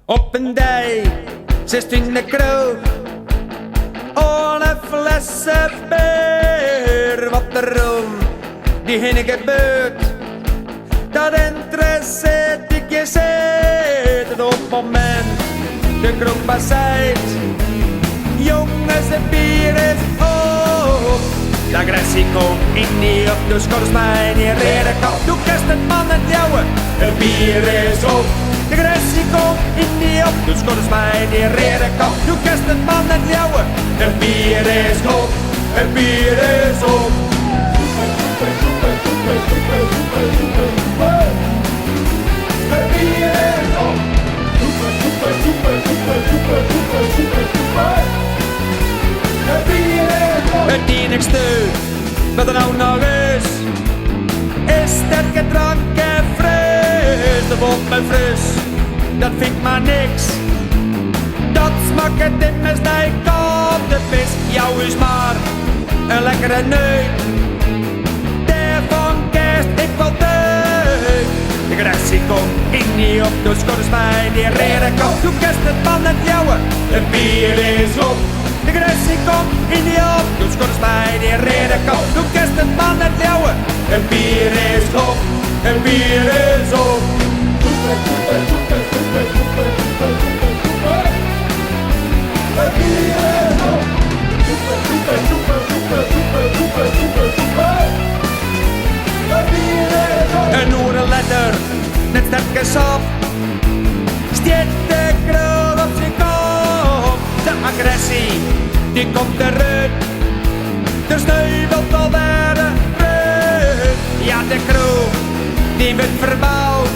Op een dij, 16e kroeg, alle flessen bier. Wat erom, die heen gebeurt, dat interesseert ik je zit. Op het moment, de kroeg passeert, jongens, de bier is op. De agressie komt in die op, dus kom eens mij niet reden kan. Doe kerst het man en jouwe, het bier is op. De agressie komt in die op, dus kom eens mij niet reden kan. Doe kerst het man en jouwe, het bier is op. Het bier is op. Het bier is op. Het enigste wat er nou nog is dat gedronken fris. De wond me fris, dat vind ik maar niks. Dat smaakt het immers naar de vis. Jou is maar een lekkere neut, daarvan kerst ik wel deut. De agressie komt in die op, dus kom eens mij die reden kan. Doe kerst het man en jouwe, het bier is op. De agressie komt in die op, dus kom eens mij die reden kan. Doe kerst het man en jouwe, het bier is op. Het bier is op. Het bier is op. Een oerenletter, net sterke sap, stiet de kroon op zijn kop. De agressie, die komt eruit, de sneuvelt al naar de rug. Ja, de kroon, die wordt verbouwd,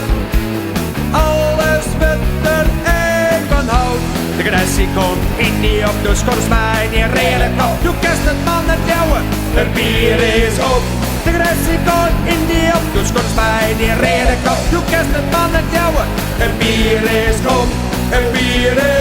alles wordt er echt van hout. De agressie komt in die op, dus kom eens mij niet redelijk op. Doe kerst het man en jouwe, het bier is op. De agressie komt in die op, dus kom eens mij niet redelijk op. Doe kerst het man en jouwe, het bier is op. Het bier is